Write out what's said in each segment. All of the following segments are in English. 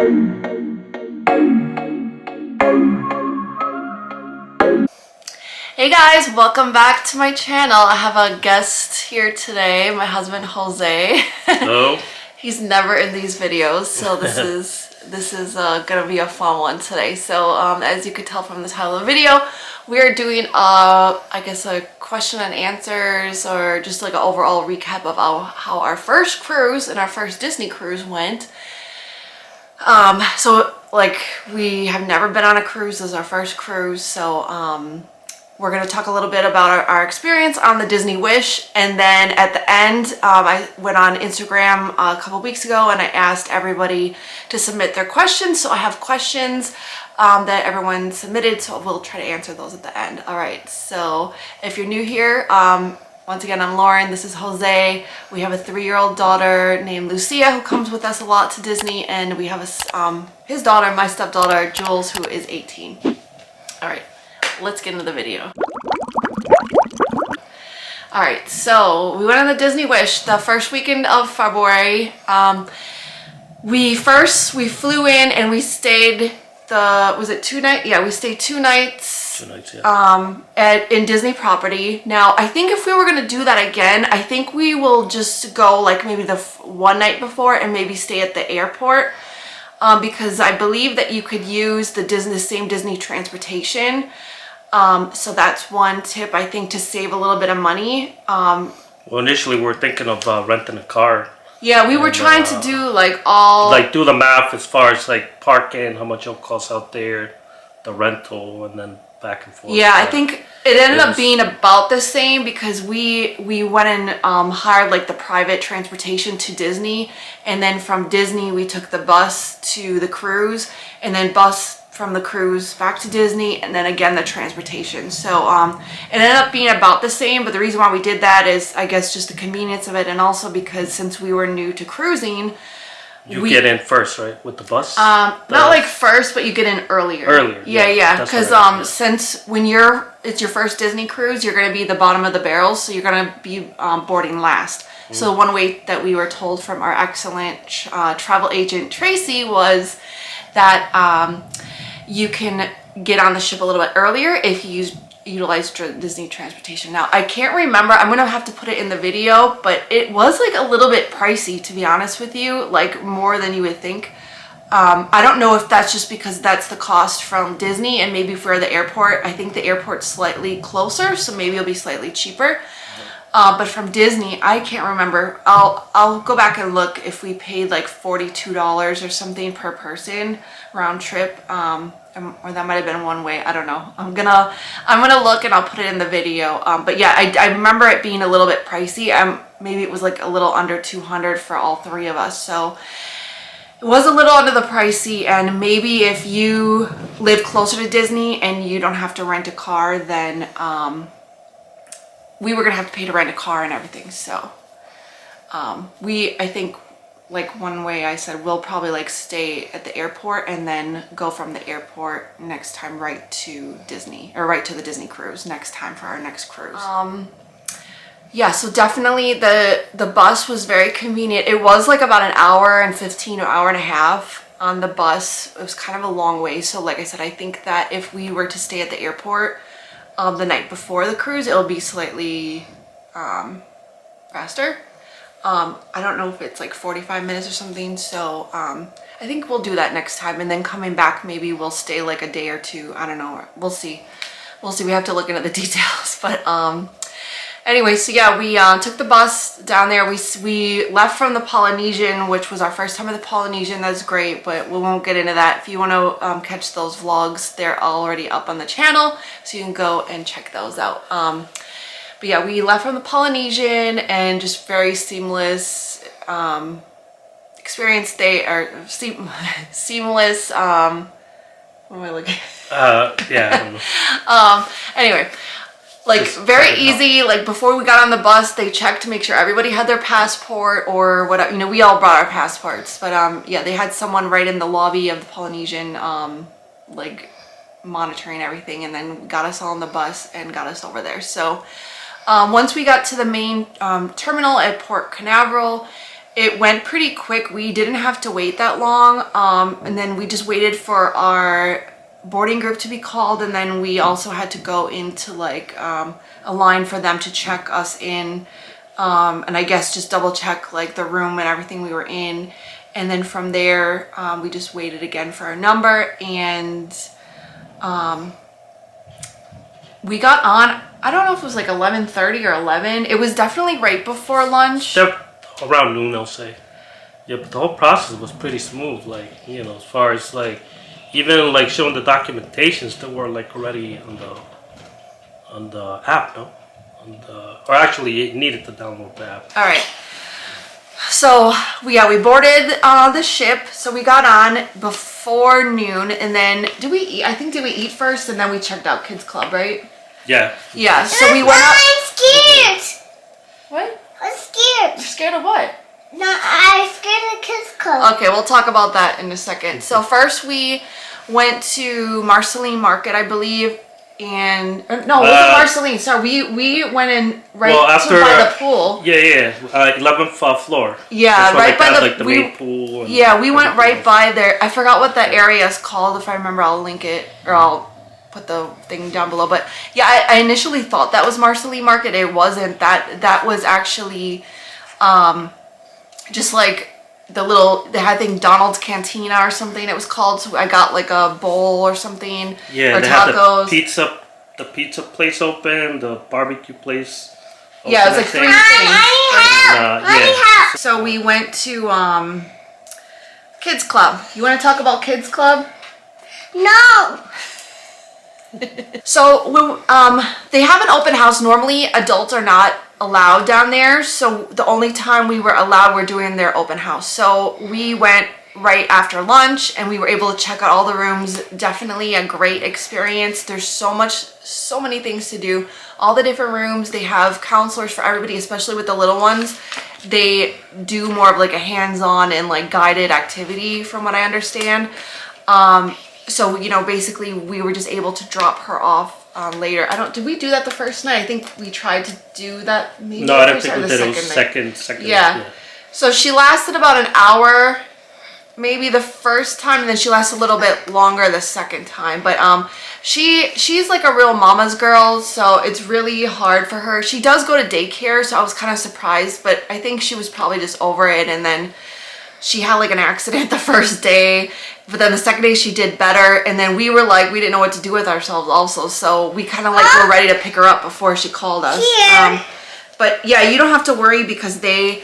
Hey guys, welcome back to my channel. I have a guest here today, my husband Jose. Hello. He's never in these videos, so this is gonna be a fun one today. So as you could tell from the title of the video, we are doing I guess a question and answers, or just like an overall recap of how our first cruise and our first Disney cruise went. So like, we have never been on a cruise. This is our first cruise, so we're going to talk a little bit about our experience on the Disney Wish, and then at the end, I went on Instagram a couple weeks ago and I asked everybody to submit their questions. So I have questions that everyone submitted, so we'll try to answer those at the end. All right, so if you're new here, once again, I'm Lauren, this is Jose. We have a 3-year-old daughter named Lucia who comes with us a lot to Disney, and we have his daughter, my stepdaughter, Jules, who is 18. All right. Let's get into the video. All right, so we went on the Disney Wish the first weekend of February. We flew in and we stayed was it 2 nights? Yeah, we stayed 2 nights. 2 nights, yeah. In Disney property. Now, I think if we were gonna do that again, I think we will just go like maybe the one night before and maybe stay at the airport. Because I believe that you could use the same Disney transportation. So that's one tip, I think, to save a little bit of money. Well, initially we were thinking of renting a car. Yeah, we were trying to do do the math as far as like parking, how much it'll cost out there, the rental, and then back and forth. Yeah, I think it ended up being about the same, because we went and hired like the private transportation to Disney, and then from Disney we took the bus to the cruise, and then bus from the cruise back to Disney, and then again the transportation. So it ended up being about the same, but the reason why we did that is, I guess, just the convenience of it, and also because since we were new to cruising, you get in first, right, with the bus? Not like first, but you get in earlier. Yeah, because since when it's your first Disney cruise, you're going to be the bottom of the barrel, so you're going to be boarding last. So one way that we were told from our excellent travel agent Tracy was that you can get on the ship a little bit earlier if you utilize Disney transportation. Now, I can't remember, I'm gonna have to put it in the video, but it was like a little bit pricey, to be honest with you, like more than you would think. I don't know if that's just because that's the cost from Disney, and maybe for the airport, I think the airport's slightly closer, so maybe it'll be slightly cheaper. But from Disney, I can't remember. I'll go back and look if we paid like $42 or something per person round trip, or that might have been one way. I don't know. I'm gonna look and I'll put it in the video. But yeah, I remember it being a little bit pricey. Maybe it was like a little under $200 for all 3 of us. So it was a little under the pricey, and maybe if you live closer to Disney and you don't have to rent a car, then we were gonna have to pay to rent a car and everything. So I think, like, one way I said we'll probably like stay at the airport and then go from the airport next time right to Disney, or right to the Disney cruise next time for our next cruise. Yeah, so definitely the bus was very convenient. It was like about an hour and 15 or hour and a half on the bus. It was kind of a long way. So like I said, I think that if we were to stay at the airport the night before the cruise, it'll be slightly faster. I don't know if it's like 45 minutes or something, so I think we'll do that next time, and then coming back maybe we'll stay like a day or 2. I don't know, we'll see. We have to look into the details. But anyway, so yeah, we took the bus down there. We left from the Polynesian, which was our first time at the Polynesian. That's great, but we won't get into that. If you want to catch those vlogs, they're already up on the channel, so you can go and check those out. But yeah, we left from the Polynesian, and just very seamless experience day, or seamless. What am I looking at? Yeah. I don't know. Anyway, like just very easy. Like before we got on the bus, they checked to make sure everybody had their passport or whatever. You know, we all brought our passports, but yeah, they had someone right in the lobby of the Polynesian, like monitoring everything, and then got us all on the bus and got us over there. So once we got to the main terminal at Port Canaveral, it went pretty quick. We didn't have to wait that long. And then we just waited for our boarding group to be called, and then we also had to go into like a line for them to check us in, and I guess just double check like the room and everything we were in. And then from there we just waited again for our number, and we got on, I don't know if it was like 11:30 or 11. It was definitely right before lunch. Around noon, I'll say. Yeah, but the whole process was pretty smooth. Like, you know, as far as like even like showing the documentations that were like already on the app, no? Or actually, it needed to download the app. All right. So we boarded the ship. So we got on before noon, and then did we eat? I think did we eat first, and then we checked out Kids Club, right? Yeah. Yeah. So we went up. I'm scared. What? I'm scared. You're scared of what? No, I'm scared of Kids Club. Okay, we'll talk about that in a second. So first we went to Marceline Market, I believe, and no, it wasn't Marceline. Sorry, we went in by the pool. Yeah, 11th floor. Yeah, right by the main pool. Yeah, we went right by there. I forgot what the area is called. If I remember, I'll link it, or I'll put the thing down below. But yeah, I initially thought that was Marceline Market. It wasn't. That was actually just like they had, I think, Donald's Cantina or something it was called. So I got like a bowl or something. Yeah, or they tacos. had the pizza place open, the barbecue place open, yeah, it was like 3 things. Yeah. So we went to Kids Club. You want to talk about Kids Club? No. So they have an open house. Normally adults are not allowed down there, so the only time we were allowed, we're doing their open house. So we went right after lunch, and we were able to check out all the rooms. Definitely a great experience. There's so many things to do. All the different rooms, they have counselors for everybody, especially with the little ones. They do more of like a hands-on and like guided activity, from what I understand. So, you know, basically we were just able to drop her off later. Did we do that the first night? I think we tried to do that maybe. No, I don't think we did. It was second. Yeah. So she lasted about an hour, maybe the first time, and then she lasted a little bit longer the second time. But she's like a real mama's girl, so it's really hard for her. She does go to daycare, so I was kind of surprised, but I think she was probably just over it. And then she had like an accident the first day, but then the second day she did better. And then we were like, we didn't know what to do with ourselves also, so we kind of like were ready to pick her up before she called us. But yeah, you don't have to worry, because they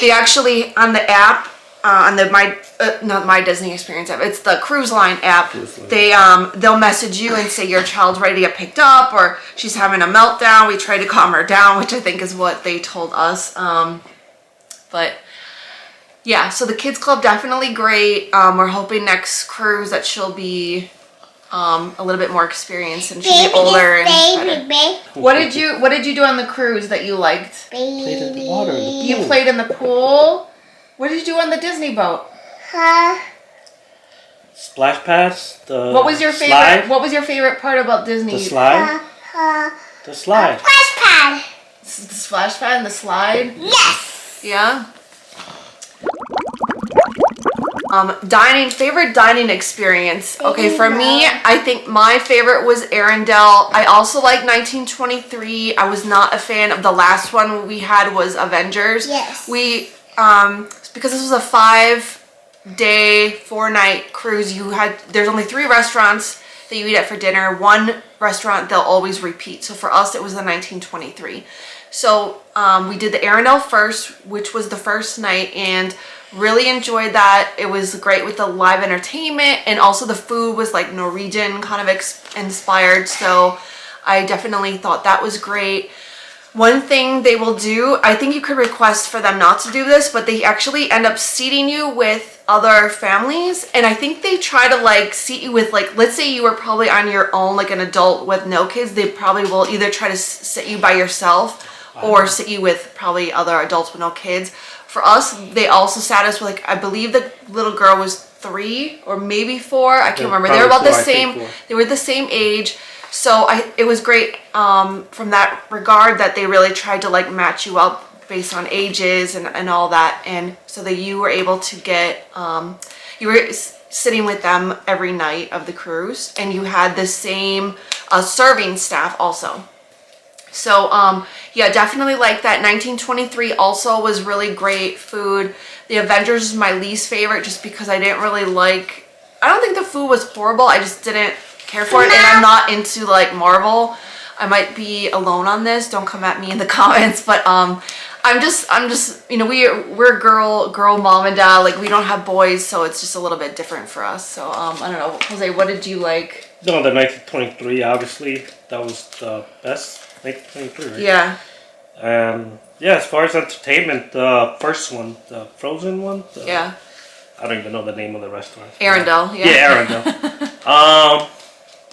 actually on the app, on the not My Disney Experience app, it's the cruise line app. They'll message you and say your child's ready to get picked up, or she's having a meltdown. We try to calm her down, which I think is what they told us. But yeah, so the Kids Club, definitely great. We're hoping next cruise that she'll be a little bit more experienced, and she'll be older and better. What did you do on the cruise that you liked? Played in the water. You played in the pool. What did you do on the Disney boat? Splash pads. What was your favorite? Slide? What was your favorite part about Disney? The slide. The slide. Splash pad. The splash pad and the slide. Yes. Yeah. Favorite dining experience. Okay, for me, I think my favorite was Arendelle. I also like 1923. I was not a fan of the last one we had was Avengers. Yes. We because this was a 5-day, 4-night cruise. There's only 3 restaurants that you eat at for dinner. One restaurant they'll always repeat. So for us, it was the 1923. So we did the Arendelle first, which was the first night, and really enjoyed that. It was great with the live entertainment, and also the food was like Norwegian kind of inspired. So I definitely thought that was great. One thing they will do, I think you could request for them not to do this, but they actually end up seating you with other families. And I think they try to like seat you with, like, let's say you were probably on your own, like an adult with no kids. They probably will either try to sit you by yourself or sit you with probably other adults with no kids. For us, they also sat us with, like, I believe the little girl was 3 or maybe 4. I can't remember. They were about the same. They were the same age. So it was great from that regard, that they really tried to like match you up based on ages and all that. And so that you were able to get, you were sitting with them every night of the cruise, and you had the same serving staff also. So yeah, definitely like that. 1923 also was really great food. The Avengers is my least favorite just because I didn't really like, I don't think the food was horrible, I just didn't care for it, and I'm not into like Marvel. I might be alone on this, don't come at me in the comments, but I'm just, you know, we're girl mom and dad, like we don't have boys, so it's just a little bit different for us. So I don't know, Jose, what did you like? No, the 1923, obviously, that was the best. 1923, right? Yeah. Yeah, as far as entertainment, the first one, the Frozen one. Yeah. I don't even know the name of the restaurant. Arendelle, yeah. Yeah, Arendelle.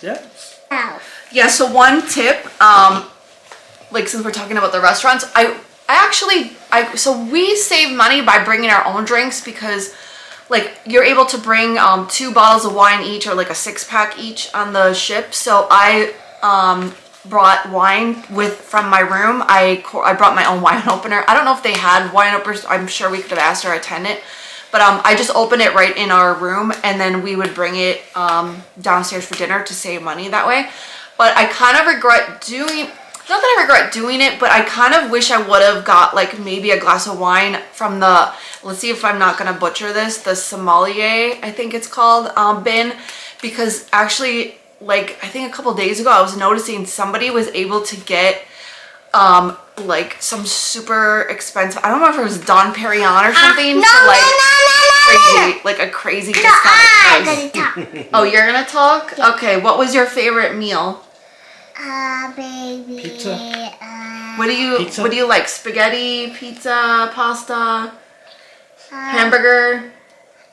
Yeah. Yeah, so one tip, like since we're talking about the restaurants, so we save money by bringing our own drinks because like you're able to bring 2 bottles of wine each, or like a 6-pack each on the ship. So I brought wine from my room. I brought my own wine opener. I don't know if they had wine openers. I'm sure we could have asked our attendant, but I just opened it right in our room, and then we would bring it downstairs for dinner to save money that way. But I kind of regret doing, not that I regret doing it, but I kind of wish I would have got like maybe a glass of wine from the, let's see if I'm not going to butcher this, the sommelier, I think it's called, bin, because actually, like I think a couple days ago I was noticing somebody was able to get like some super expensive, I don't know if it was Dom Perignon or something, crazy, like a crazy discounted price. Oh, you're gonna talk? Yeah. Okay, what was your favorite meal? Baby. Pizza. What do you like? Spaghetti, pizza, pasta, hamburger?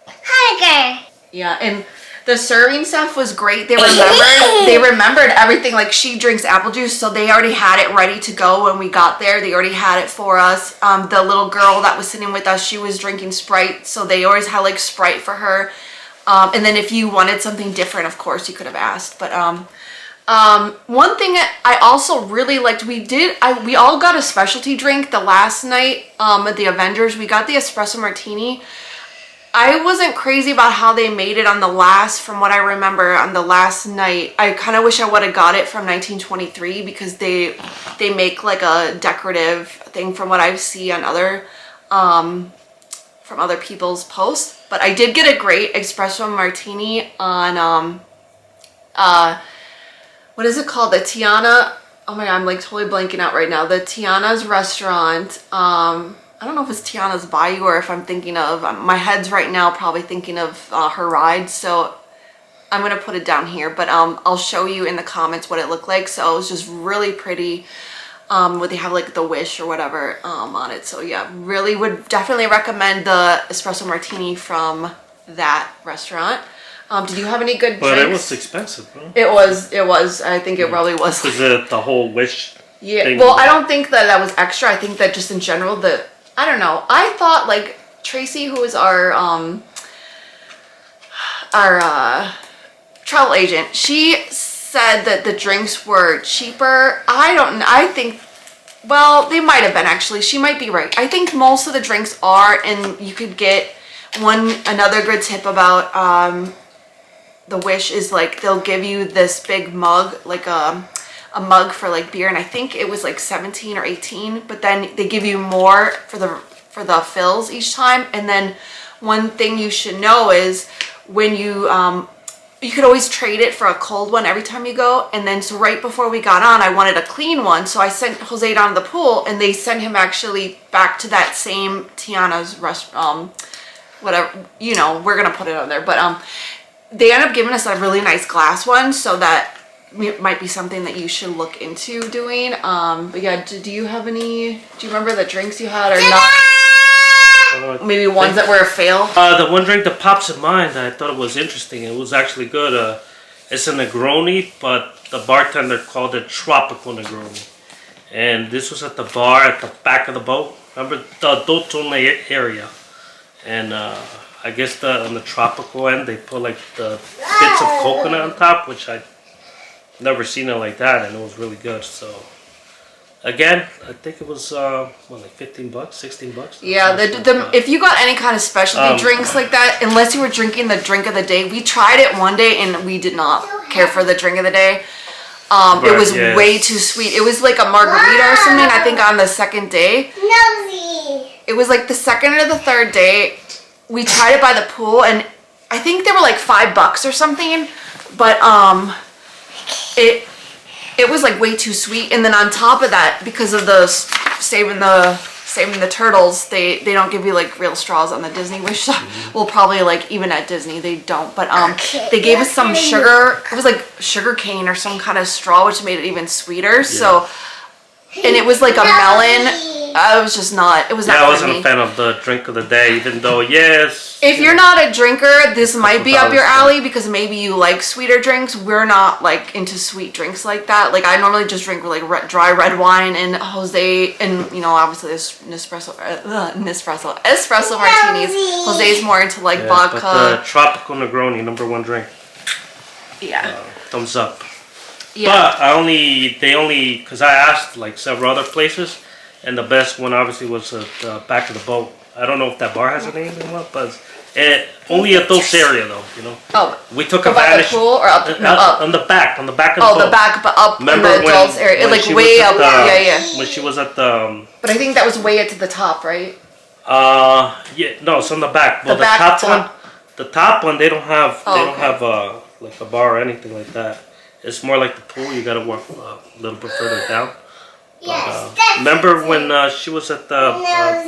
Hamburger. Yeah, and the serving stuff was great. They remembered everything. Like she drinks apple juice, so they already had it ready to go when we got there. They already had it for us. The little girl that was sitting with us, she was drinking Sprite, so they always had like Sprite for her. And then if you wanted something different, of course, you could have asked. But one thing I also really liked, we all got a specialty drink the last night at the Avengers. We got the espresso martini. I wasn't crazy about how they made it from what I remember, on the last night. I kind of wish I would have got it from 1923 because they make like a decorative thing from what I see on from other people's posts. But I did get a great espresso martini on, what is it called? The Tiana, oh my God, I'm like totally blanking out right now. The Tiana's restaurant, I don't know if it's Tiana's Bayou or if I'm thinking of, my head's right now probably thinking of her ride, so I'm going to put it down here, but I'll show you in the comments what it looked like. So it was just really pretty, where they have like the wish or whatever on it. So yeah, really would definitely recommend the espresso martini from that restaurant. Did you have any good drinks? But it was expensive, bro. It was. I think it probably was. Because the whole wish thing. Well, I don't think that was extra. I think that just in general, I don't know. I thought like Tracy, who is our travel agent, she said that the drinks were cheaper. I think, well, they might have been actually. She might be right. I think most of the drinks are, and you could get another good tip about the Wish is like they'll give you this big mug, like a mug for like beer, and I think it was like 17 or 18, but then they give you more for the fills each time. And then one thing you should know is when you could always trade it for a cold one every time you go. And then so right before we got on, I wanted a clean one, so I sent Jose down to the pool, and they sent him actually back to that same Tiana's restaurant, whatever, you know, we're gonna put it on there, but they end up giving us a really nice glass one, so that it might be something that you should look into doing. But yeah, do you remember the drinks you had, or not? Maybe ones that were a fail? The one drink that pops in mind, I thought it was interesting. It was actually good. It's a Negroni, but the bartender called it Tropical Negroni. And this was at the bar at the back of the boat. Remember the Dotone area? And I guess on the tropical end, they put like the bits of coconut on top, which I never seen it like that, and it was really good. So Again, I think it was like $15, $16. Yeah, if you got any kind of specialty drinks like that, unless you were drinking the drink of the day, we tried it one day and we did not care for the drink of the day. It was way too sweet. It was like a margarita or something, I think, on the second day. It was like the second or the third day. We tried it by the pool, and I think they were like $5 or something, but it was like way too sweet. And then on top of that, because of the saving the turtles, they don't give you like real straws on the Disney, which well, probably like even at Disney they don't, but they gave us some sugar. It was like sugar cane or some kind of straw, which made it even sweeter. So, and it was like a melon. I was just not. It was not. Yeah, I wasn't a fan of the drink of the day, even though if you're not a drinker, this might be up your alley because maybe you like sweeter drinks. We're not like into sweet drinks like that. Like I normally just drink like dry red wine and Jose, and you know obviously there's espresso martinis. Jose's more into like vodka. But the tropical Negroni, #1 drink. Yeah. Thumbs up. Yeah. But because I asked like several other places. And the best one obviously was at the back of the boat. I don't know if that bar has a name or what, but only at those area though, you know. Oh. We took advantage. By the pool or up? No, up. On the back of the boat. Oh, the back, but up. Remember in the adults area, like way up. When she was at the. But I think that was way up to the top, right? No, it's on the back. Well, the top one, they don't have. They don't have like a bar or anything like that. It's more like the pool. You gotta walk a little bit further down. Remember when she was at the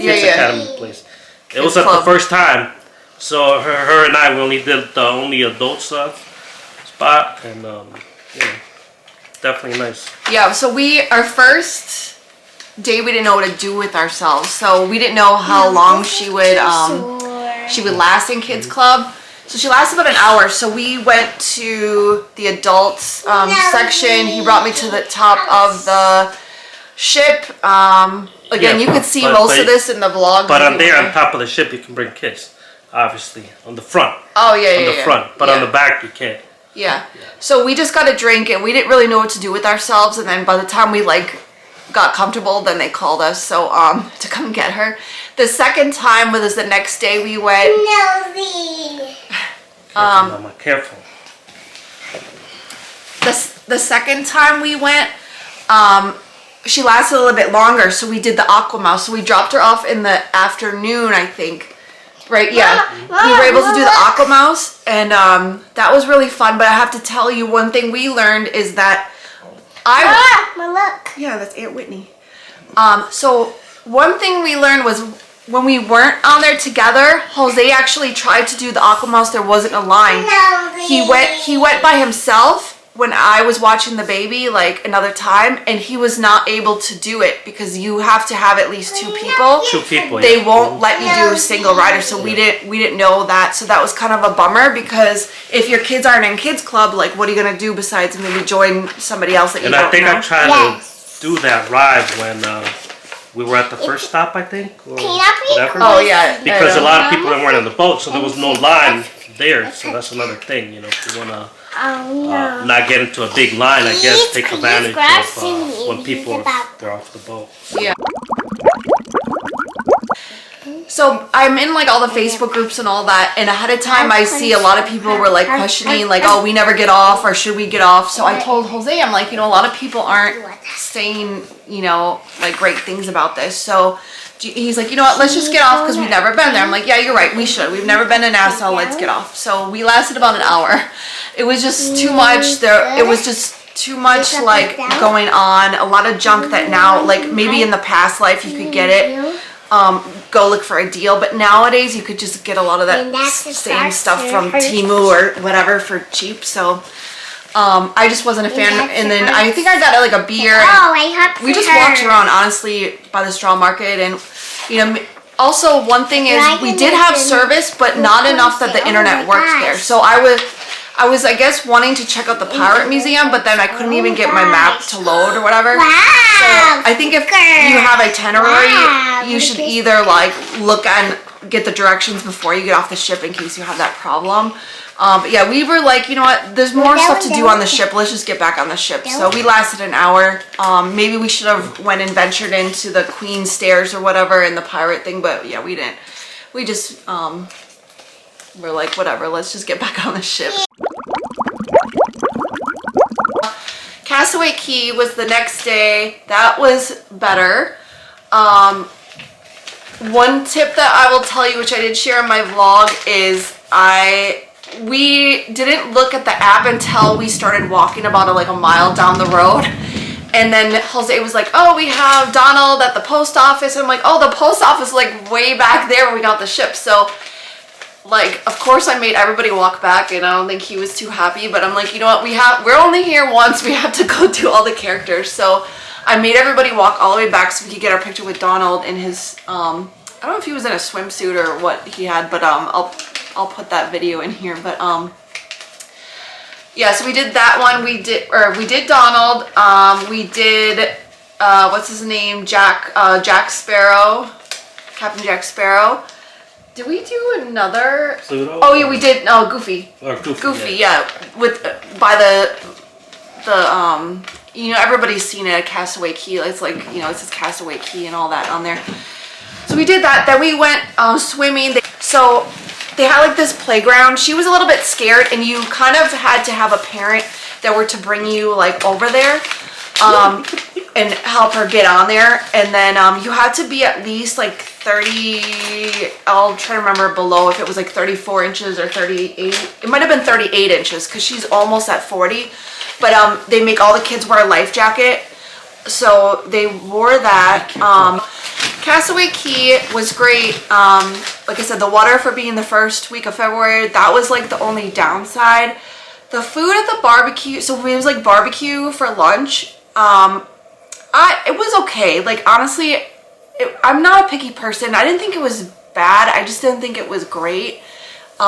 Kids Academy place? It was at the first time. So her and I, we only did the only adult spot, and definitely nice. Yeah, so our first day we didn't know what to do with ourselves. So we didn't know how long she would last in Kids Club. So she lasted about an hour. So we went to the adults section. He brought me to the top of the ship. Again, you could see most of this in the vlog. But on top of the ship, you can bring kids, obviously, on the front. Oh, yeah, on the front. But on the back, you can't. Yeah. So we just got a drink, and we didn't really know what to do with ourselves. And then by the time we, got comfortable, then they called us to come get her. The second time was the next day we went. Mama, careful. The second time we went, she lasted a little bit longer, so we did the Aqua Mouse. So we dropped her off in the afternoon, I think. Right? Yeah. We were able to do the Aqua Mouse, and that was really fun. But I have to tell you, one thing we learned is that look. Yeah, that's Aunt Whitney. So one thing we learned was when we weren't on there together, Jose actually tried to do the Aqua Mouse. There wasn't a line. He went by himself when I was watching the baby another time, and he was not able to do it because you have to have at least 2 people. 2 people. They won't let you do a single rider, so we didn't know that. So that was kind of a bummer because if your kids aren't in Kids Club, what are you gonna do besides maybe join somebody else that you don't know? And I think I tried to do that ride when we were at the first stop, I think, or whatever. Oh yeah. Because a lot of people weren't on the boat, so there was no line there. So that's another thing, if you wanna. Not get into a big line, I guess. Take advantage of when people they're off the boat. Yeah. So I'm in all the Facebook groups and all that, and ahead of time I see a lot of people were questioning oh, we never get off, or should we get off? So I told Jose, I'm a lot of people aren't saying great things about this. So he's you know what, let's just get off because we've never been there. I'm yeah, you're right, we should. We've never been to Nassau, let's get off. So we lasted about an hour. It was just too much. It was just too much going on. A lot of junk that now, maybe in the past life you could get it, go look for a deal, but nowadays you could just get a lot of that same stuff from Temu or whatever for cheap. So I just wasn't a fan. And then I think I got a beer. We just walked around honestly by the straw market, and also one thing is we did have service, but not enough that the internet worked there. So I was I guess wanting to check out the Pirate Museum, but then I couldn't even get my map to load or whatever. So I think if you have itinerary, you should either look and get the directions before you get off the ship in case you have that problem. But yeah, we were like, you know what? There's more stuff to do on the ship. Let's just get back on the ship. So we lasted an hour. Maybe we should have went and ventured into the Queen Stairs or whatever and the pirate thing. But yeah, we didn't. We just we're like, whatever. Let's just get back on the ship. Castaway Cay was the next day. That was better. One tip that I will tell you, which I did share in my vlog, is we didn't look at the app until we started walking about a mile down the road. And then Jose was like, oh, we have Donald at the post office. And I'm like, oh, the post office way back there when we got the ship. So of course I made everybody walk back, and I don't think he was too happy, but I'm like, you know what, we're only here once, we have to go do all the characters. So I made everybody walk all the way back so we could get our picture with Donald in his, I don't know if he was in a swimsuit or what he had, but I'll put that video in here. But yeah, so we did that one. We did Donald. We did what's his name? Jack Sparrow, Captain Jack Sparrow. Did we do another? Pluto? Oh yeah, we did. No, Goofy. Or Goofy. Goofy, yeah. By the you know, everybody's seen it at Castaway Cay. It's like, you know, it says Castaway Cay and all that on there. So we did that. Then we went swimming. So they had this playground. She was a little bit scared, and you kind of had to have a parent that were to bring you over there and help her get on there. And then you had to be at least 30, I'll try to remember below if it was 34 inches or 38. It might have been 38 inches because she's almost at 40. But they make all the kids wear a life jacket. So they wore that. Castaway Cay was great. Like I said, the water for being the first week of February, that was the only downside. The food at the barbecue, so it was barbecue for lunch. It was okay. Honestly, I'm not a picky person. I didn't think it was bad. I just didn't think it was great.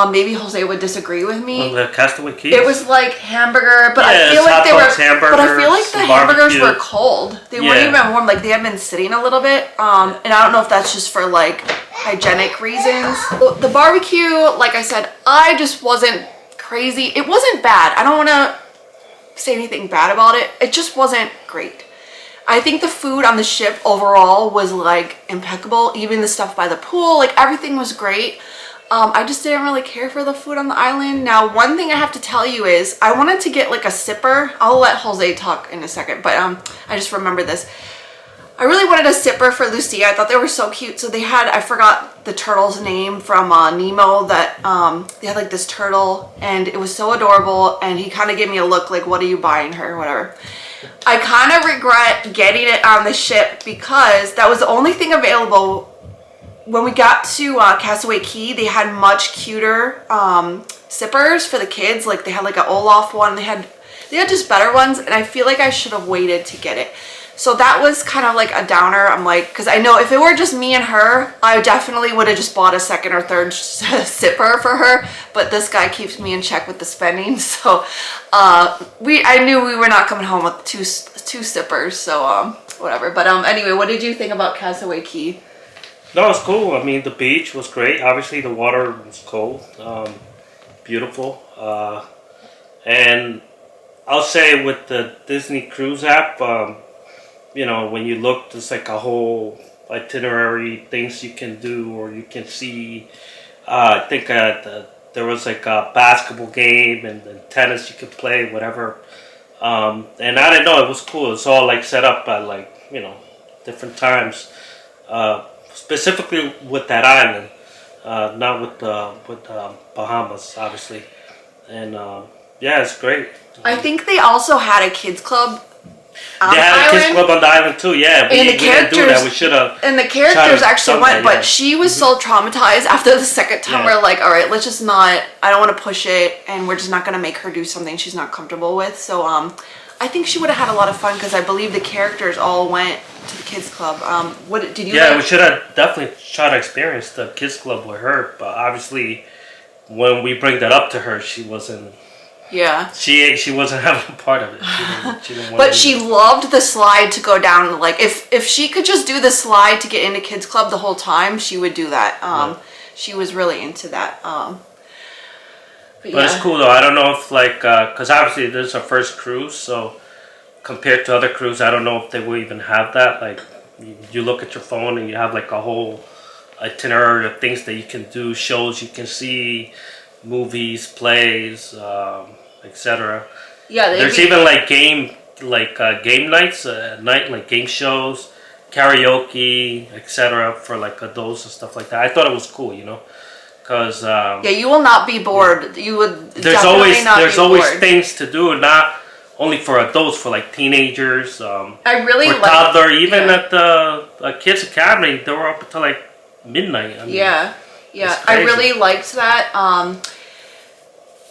Maybe Jose would disagree with me. On the Castaway Cay? It was hamburger, but yeah, I feel like they were. But I feel like the hamburgers were cold. They weren't even warm. They had been sitting a little bit. And I don't know if that's just for hygienic reasons. The barbecue, like I said, I just wasn't crazy. It wasn't bad. I don't want to say anything bad about it. It just wasn't great. I think the food on the ship overall was impeccable. Even the stuff by the pool, everything was great. I just didn't really care for the food on the island. Now, one thing I have to tell you is I wanted to get a sipper. I'll let Jose talk in a second, but I just remember this. I really wanted a sipper for Lucia. I thought they were so cute. So they had, I forgot the turtle's name from Nemo, that they had this turtle, and it was so adorable, and he kind of gave me a look what are you buying her, whatever. I kind of regret getting it on the ship because that was the only thing available. When we got to Castaway Cay, they had much cuter sippers for the kids. They had an Olaf one. They had just better ones, and I feel I should have waited to get it. So that was kind of a downer. I'm because I know if it were just me and her, I definitely would have just bought a second or third sipper for her. But this guy keeps me in check with the spending, so I knew we were not coming home with two sippers. So whatever. But anyway, what did you think about Castaway Cay? No, it's cool. I mean, the beach was great. Obviously, the water was cold, beautiful. And I'll say with the Disney Cruise app, you know, when you look, there's a whole itinerary, things you can do or you can see. I think there was a basketball game and tennis you could play, whatever. And I didn't know, it was cool. It's all set up at you know, different times. Specifically with that island, not with Bahamas, obviously, and yeah, it's great. I think they also had a kids club. They had a kids club on the island too. Yeah, we didn't do that. We should have. And the characters actually went, but she was so traumatized after the second time. We're like, all right, let's just not. I don't want to push it, and we're just not going to make her do something she's not comfortable with. So I think she would have had a lot of fun because I believe the characters all went to the kids club. What did you? Yeah, we should have definitely tried to experience the kids club with her, but obviously, when we bring that up to her, she wasn't. Yeah. She wasn't having a part of it. She didn't want but she loved the slide to go down. If she could just do the slide to get into kids club the whole time, she would do that. She was really into that. But it's cool though. I don't know if like, cause obviously this is our first cruise, so compared to other cruises, I don't know if they will even have that. Like, you look at your phone and you have like a whole itinerary of things that you can do, shows you can see, movies, plays, etc. Yeah, there's even like game nights at night, like game shows, karaoke, etc. for like adults and stuff like that. I thought it was cool, you know, because yeah, you will not be bored. You would. There's always things to do, not only for adults, for like teenagers. I really for toddler, even at the Kids Academy, they were up until like midnight. I mean, yeah. I really liked that.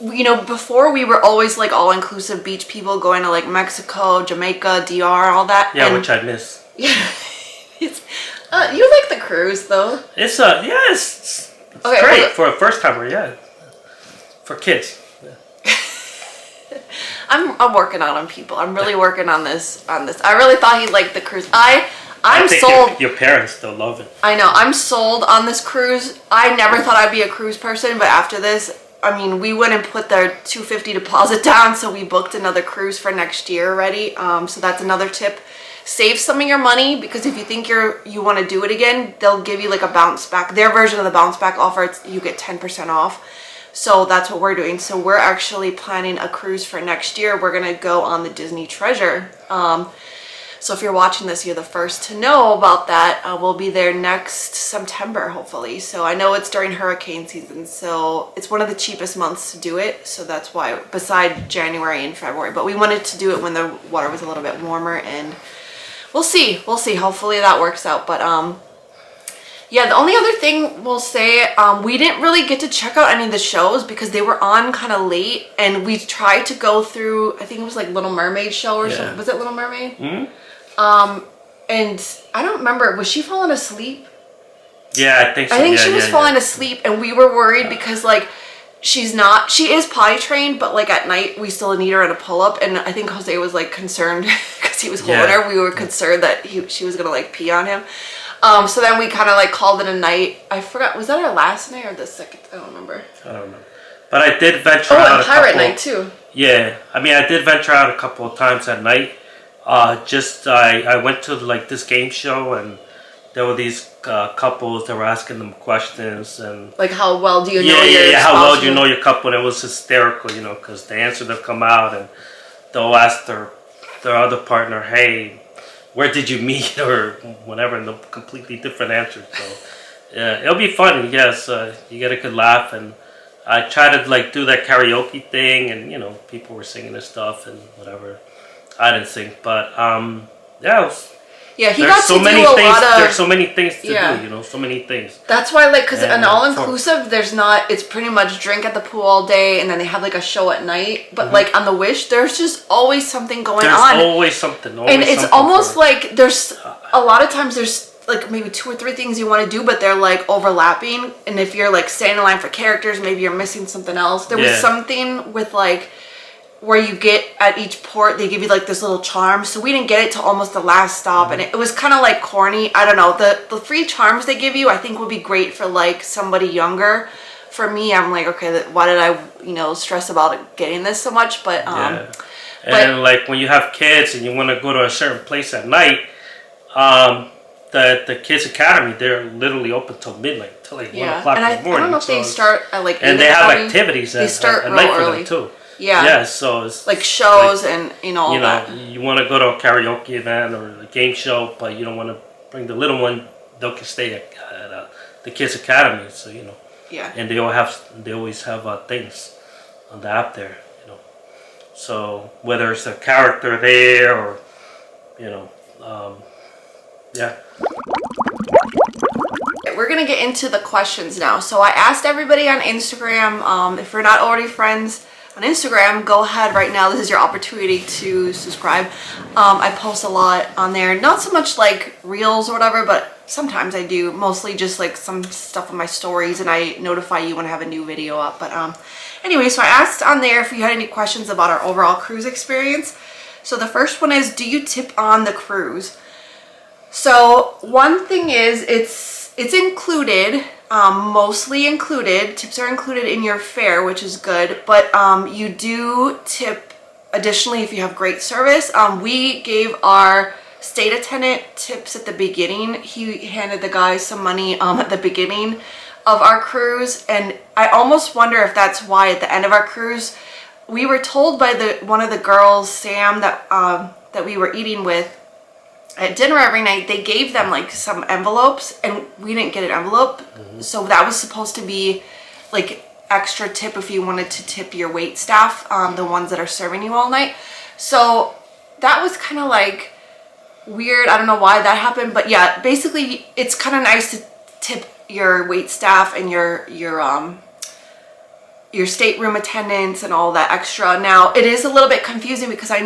You know, before we were always like all inclusive beach people going to like Mexico, Jamaica, DR, all that. Yeah, and, which I miss. Yeah, you like the cruise though. It's it's okay, great for a first timer. Yeah, for kids. I'm working on people. I'm really working on this. I really thought he liked the cruise. I'm sold. Your parents still love it. I know. I'm sold on this cruise. I never thought I'd be a cruise person, but after this, I mean, we wouldn't put their $250 deposit down, so we booked another cruise for next year already. So that's another tip. Save some of your money, because if you think you want to do it again, they'll give you like a bounce back. Their version of the bounce back offer, you get 10% off. So that's what we're doing. So we're actually planning a cruise for next year. We're going to go on the Disney Treasure. So if you're watching this, you're the first to know about that. We'll be there next September, hopefully. So I know it's during hurricane season, so it's one of the cheapest months to do it. So that's why, beside January and February. But we wanted to do it when the water was a little bit warmer, and we'll see. Hopefully that works out. But yeah, the only other thing we'll say, we didn't really get to check out any of the shows because they were on kind of late, and we tried to go through, I think it was like Little Mermaid show or something. Was it Little Mermaid? Mm-hmm. And I don't remember, was she falling asleep? Yeah, I think so. I think she was falling asleep, and we were worried because like she is potty trained, but like at night we still need her in a pull-up, and I think Jose was like concerned because he was holding her. We were concerned that she was gonna like pee on him. So then we kind of like called it a night. I forgot, was that our last night or the second? I don't remember. I don't know. But I did venture out and Pirate Night too. Yeah, I mean, I did venture out a couple of times at night. I went to like this game show, and there were these couples that were asking them questions, and like, how well do you know your how well do you know your couple? And it was hysterical, you know, because the answer they'll come out and they'll ask their other partner, hey, where did you meet, or whatever, and they'll completely different answers. So yeah, it'll be fun. Yes, you get a good laugh, and I try to like do that karaoke thing, and you know, people were singing and stuff and whatever. I didn't sing, but yeah, he got to do a lot of. There's so many things to do, you know, so many things. That's why, like, because an all-inclusive, it's pretty much drink at the pool all day, and then they have like a show at night. But like on the Wish, there's just always something going on. There's always something. And it's almost like there's a lot of times there's like maybe 2 or 3 things you want to do, but they're like overlapping. And if you're like standing in line for characters, maybe you're missing something else. There was something with like, where you get at each port, they give you like this little charm. So we didn't get it till almost the last stop, and it was kind of like corny. I don't know. The free charms they give you, I think would be great for like somebody younger. For me, I'm like, okay, why did I, stress about getting this so much? But and like when you have kids and you want to go to a certain place at night, the Kids Academy, they're literally open till midnight, till like 1 o'clock in the morning. I don't know if they start at like 8 and they have activities they start at night real for early. them too. Yeah, So it's like shows and all that. You want to go to a karaoke event or a game show, but you don't want to bring the little one. They can stay at the Kids Academy, so and they always have things on the app there, So whether it's a character there or We're gonna get into the questions now. So I asked everybody on Instagram. If you're not already friends on Instagram, go ahead right now. This is your opportunity to subscribe. I post a lot on there, not so much like reels or whatever, but sometimes I do, mostly just like some stuff on my stories, and I notify you when I have a new video up. But anyway, so I asked on there if you had any questions about our overall cruise experience. So the first one is, do you tip on the cruise? So one thing is, it's included. mostly included. Tips are included in your fare, which is good, but you do tip additionally if you have great service. We gave our state attendant tips at the beginning. He handed the guys some money at the beginning of our cruise, and I almost wonder if that's why at the end of our cruise we were told by one of the girls, Sam, that we were eating with at dinner every night, they gave them like some envelopes, and we didn't get an envelope. So that was supposed to be like extra tip if you wanted to tip your wait staff, the ones that are serving you all night. So that was kind of like weird. I don't know why that happened, but yeah, basically it's kind of nice to tip your wait staff and your stateroom attendants and all that extra. Now it is a little bit confusing because I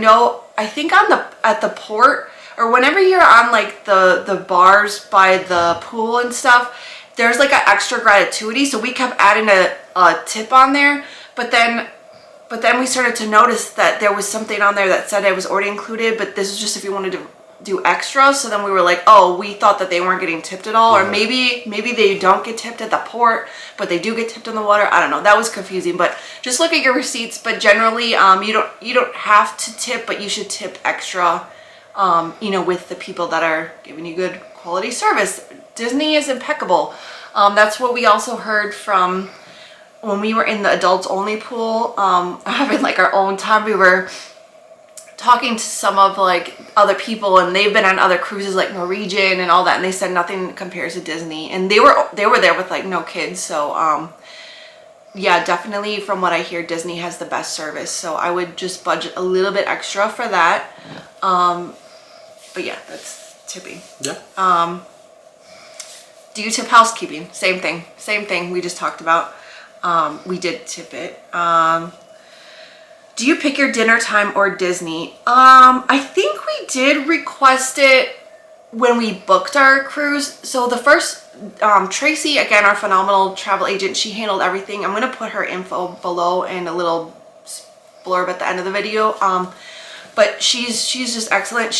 think at the port, or whenever you're on like the bars by the pool and stuff, there's like an extra gratuity. So we kept adding a tip on there, but then we started to notice that there was something on there that said it was already included, but this is just if you wanted to do extra. So then we were like, oh, we thought that they weren't getting tipped at all, or maybe they don't get tipped at the port, but they do get tipped in the water. I don't know. That was confusing, but just look at your receipts. But generally, you don't have to tip, but you should tip extra. With the people that are giving you good quality service. Disney is impeccable. That's what we also heard from when we were in the adults only pool, having like our own time. We were talking to some of like other people, and they've been on other cruises like Norwegian and all that, and they said nothing compares to Disney, and they were there with like no kids. So yeah, definitely from what I hear, Disney has the best service. So I would just budget a little bit extra for that. But yeah, that's tipping. Yeah. Do you tip housekeeping? Same thing we just talked about. We did tip it. Do you pick your dinner time or Disney? I think we did request it when we booked our cruise. So the first, Tracy, again, our phenomenal travel agent, she handled everything. I'm gonna put her info below and a little blurb at the end of the video. But she's just excellent.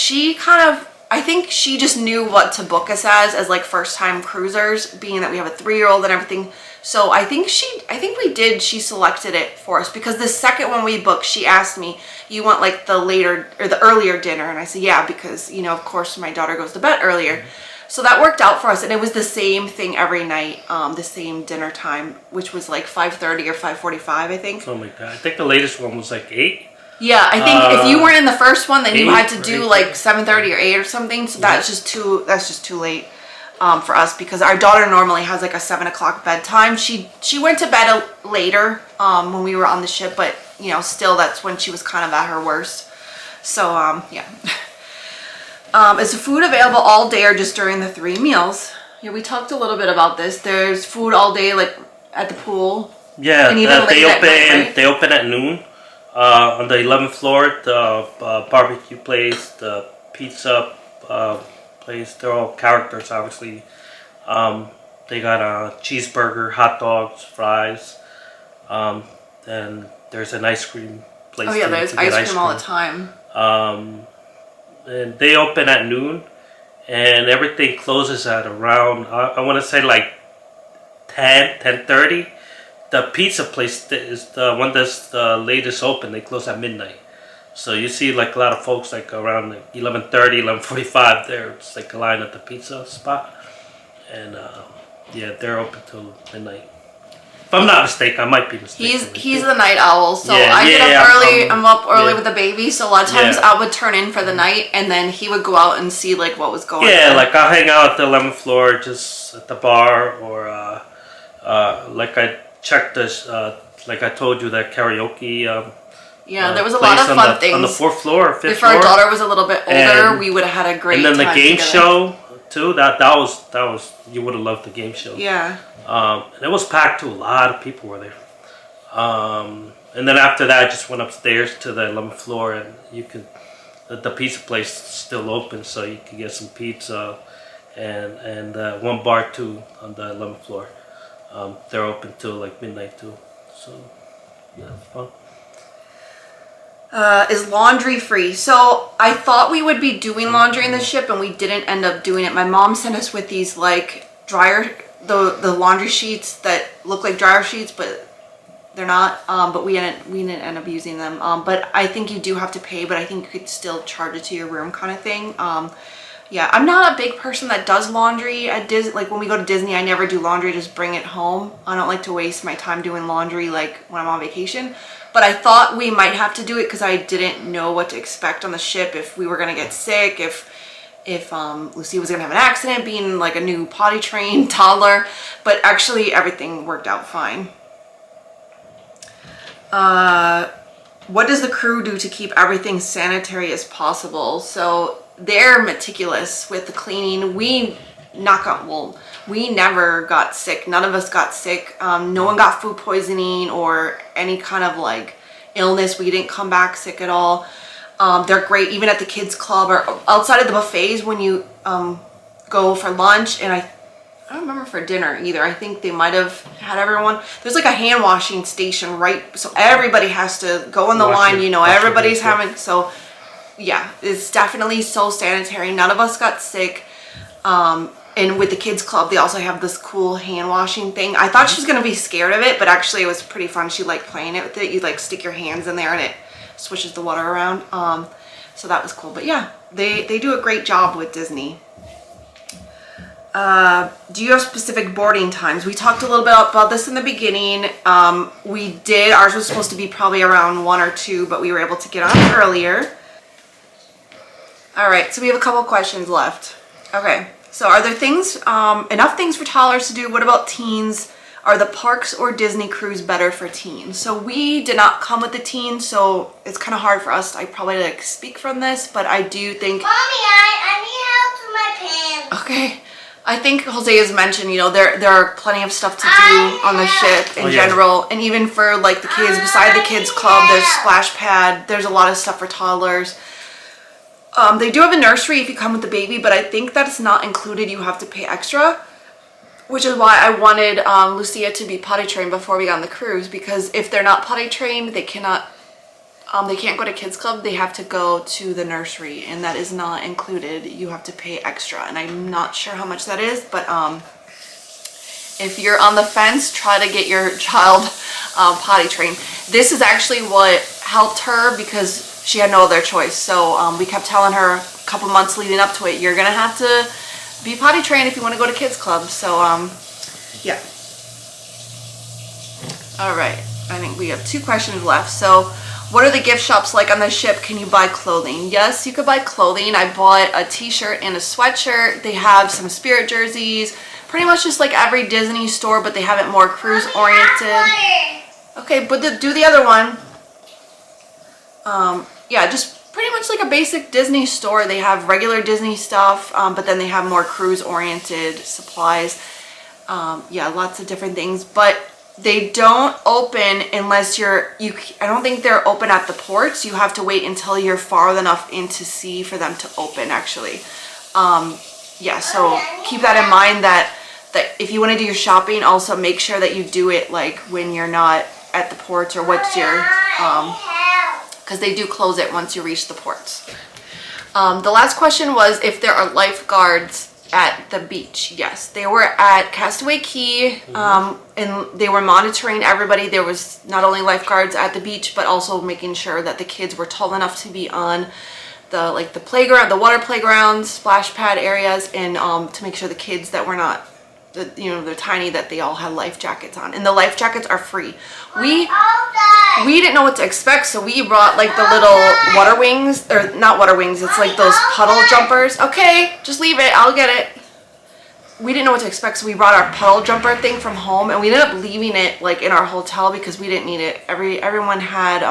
I think she just knew what to book us as like first time cruisers, being that we have a 3-year-old and everything. So I think she selected it for us, because the second one we booked, she asked me, you want like the later or the earlier dinner? And I said, yeah, because of course my daughter goes to bed earlier. So that worked out for us, and it was the same thing every night, the same dinner time, which was like 5:30 or 5:45, I think. Something like that. I think the latest one was like 8. Yeah, I think if you weren't in the first one, then you had to do like 7:30 or 8 or something. So that's just too late for us, because our daughter normally has like a 7 o'clock bedtime. She went to bed later when we were on the ship, but still that's when she was kind of at her worst. So yeah. Is the food available all day or just during the 3 meals? Yeah, we talked a little bit about this. There's food all day, like at the pool. Yeah, and even they open. Right? They open at noon. On the 11th floor, the barbecue place, the pizza place, they're all characters, obviously. They got a cheeseburger, hot dogs, fries. Then there's an ice cream place. Oh yeah, there's ice cream all the time. And they open at noon, and everything closes at around, I want to say like 10:30. The pizza place is the one that's the latest open. They close at midnight. So you see like a lot of folks like around like 11:30, 11:45 there. It's like a line at the pizza spot. And yeah, they're open till midnight. If I'm not mistaken, I might be mistaken. He's the night owl, so yeah, I get up early. I'm up early with the baby, so a lot of times I would turn in for the night, and then he would go out and see like what was going on. Yeah, like I'll hang out at the 11th floor, just at the bar, or like I checked this, like I told you, that karaoke. Yeah, there was a lot of fun things on the 4th floor or 5th floor. If our daughter was a little bit older, we would have had a great time. And then the game together. show too. That was you would have loved the game show. Yeah. And it was packed too. A lot of people were there. And then after that, I just went upstairs to the 11th floor, and the pizza place is still open, so you could get some pizza, and one bar too on the 11th floor. They're open till like midnight too. So yeah, it's fun. Is laundry free? So I thought we would be doing laundry in the ship, and we didn't end up doing it. My mom sent us with these like dryer the laundry sheets that look like dryer sheets, but they're not. But we didn't end up using them. But I think you do have to pay, but I think you could still charge it to your room kind of thing. Yeah, I'm not a big person that does laundry at Disney. Like when we go to Disney, I never do laundry, just bring it home. I don't like to waste my time doing laundry like when I'm on vacation. But I thought we might have to do it because I didn't know what to expect on the ship, if we were gonna get sick, if Lucy was gonna have an accident being like a new potty trained toddler. But actually everything worked out fine. What does the crew do to keep everything sanitary as possible? So they're meticulous with the cleaning. We never got sick. None of us got sick. No one got food poisoning or any kind of like illness. We didn't come back sick at all. They're great even at the kids club or outside of the buffets when you go for lunch. And I don't remember for dinner either. I think they might have had everyone. There's like a hand washing station, right? So everybody has to go in the line, you know, everybody's having, so yeah, it's definitely so sanitary. None of us got sick. And with the kids club, they also have this cool hand washing thing. I thought she was going to be scared of it, but actually it was pretty fun. She liked playing it with it. You like stick your hands in there and it swishes the water around. So that was cool. But yeah, they do a great job with Disney. Do you have specific boarding times? We talked a little bit about this in the beginning. We did. Ours was supposed to be probably around 1 or 2, but we were able to get on earlier. All right, so we have a couple questions left. Okay, so are there things, enough things for toddlers to do? What about teens? Are the parks or Disney cruise better for teens? So we did not come with the teens, so it's kind of hard for us. I probably like speak from this, but I do think. Mommy, I need help with my pants. Okay. I think Jose has mentioned, you know, there are plenty of stuff to do on the ship in general. And even for like the kids, beside the kids club, there's splash pad. There's a lot of stuff for toddlers. They do have a nursery if you come with the baby, but I think that's not included. You have to pay extra, which is why I wanted Lucia to be potty trained before we got on the cruise, because if they're not potty trained, they can't go to kids club. They have to go to the nursery, and that is not included. You have to pay extra, and I'm not sure how much that is, but if you're on the fence, try to get your child potty trained. This is actually what helped her because she had no other choice. So we kept telling her a couple months leading up to it, you're gonna have to be potty trained if you want to go to kids club. So yeah. All right, I think we have 2 questions left. So what are the gift shops like on the ship? Can you buy clothing? Yes, you could buy clothing. I bought a t-shirt and a sweatshirt. They have some Spirit jerseys, pretty much just like every Disney store, but they have it more cruise oriented. Okay, but do the other one. Yeah, just pretty much like a basic Disney store. They have regular Disney stuff, but then they have more cruise oriented supplies. Yeah, lots of different things, but they don't open unless I don't think they're open at the ports. You have to wait until you're far enough into sea for them to open, actually. Yeah, so keep that in mind that if you want to do your shopping, also make sure that you do it like when you're not at the ports or what's your, because they do close it once you reach the ports. The last question was if there are lifeguards at the beach. Yes, they were at Castaway Cay, and they were monitoring everybody. There was not only lifeguards at the beach, but also making sure that the kids were tall enough to be on the playground, the water playgrounds, splash pad areas, and to make sure the kids that were not, they're tiny, that they all had life jackets on. And the life jackets are free. We didn't know what to expect, so we brought like the little water wings, or not water wings, it's like those puddle jumpers. Okay, just leave it, I'll get it. We didn't know what to expect, so we brought our puddle jumper thing from home, and we ended up leaving it like in our hotel because we didn't need it. Everyone had,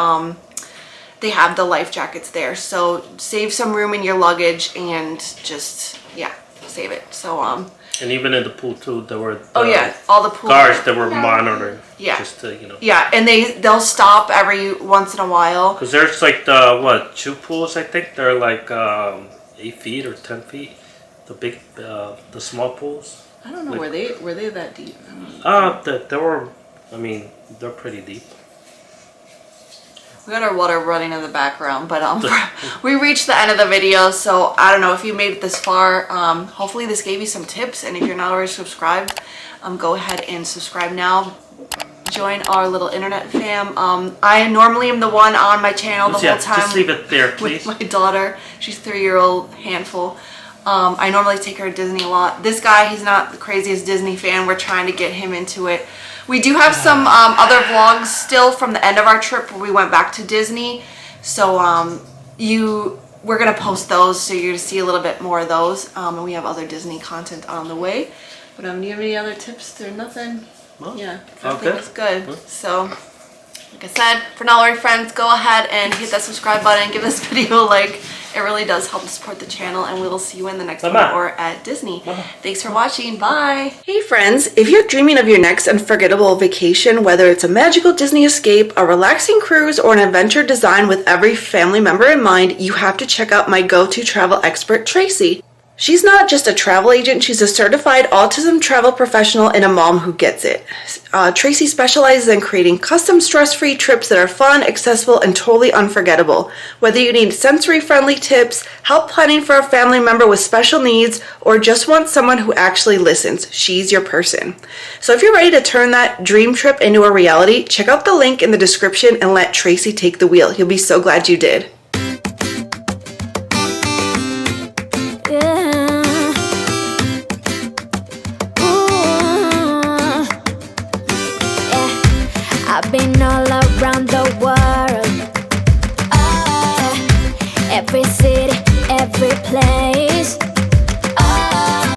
they have the life jackets there, so save some room in your luggage and just, yeah, save it. So and even in the pool too, there were all the pool guards that were monitoring. Yeah. Just to, Yeah, and they'll stop every once in a while. Because there's like the 2 pools, I think they're like 8 feet or 10 feet. The big, the small pools. I don't know, like, were they that deep? They were. I mean, they're pretty deep. We got our water running in the background, but we reached the end of the video, so I don't know if you made it this far. Hopefully this gave you some tips, and if you're not already subscribed, go ahead and subscribe now. Join our little internet fam. I normally am the one on my channel the whole time. Just leave it there, please. With my daughter. She's a 3-year-old handful. I normally take her to Disney a lot. This guy, he's not the craziest Disney fan. We're trying to get him into it. We do have some other vlogs still from the end of our trip where we went back to Disney. So we're going to post those, so you're going to see a little bit more of those. And we have other Disney content on the way. But do you have any other tips? There's nothing. Well, yeah, everything is good. So, like I said, for not already friends, go ahead and hit that subscribe button. Give this video a like. It really does help to support the channel, and we will see you in the next one or at Disney. Thanks for watching. Bye. Hey friends, if you're dreaming of your next unforgettable vacation, whether it's a magical Disney escape, a relaxing cruise, or an adventure designed with every family member in mind, you have to check out my go-to travel expert, Tracy. She's not just a travel agent, she's a certified autism travel professional and a mom who gets it. Tracy specializes in creating custom stress-free trips that are fun, accessible, and totally unforgettable. Whether you need sensory-friendly tips, help planning for a family member with special needs, or just want someone who actually listens, she's your person. So if you're ready to turn that dream trip into a reality, check out the link in the description and let Tracy take the wheel. You'll be so glad you did. I've been all around the world.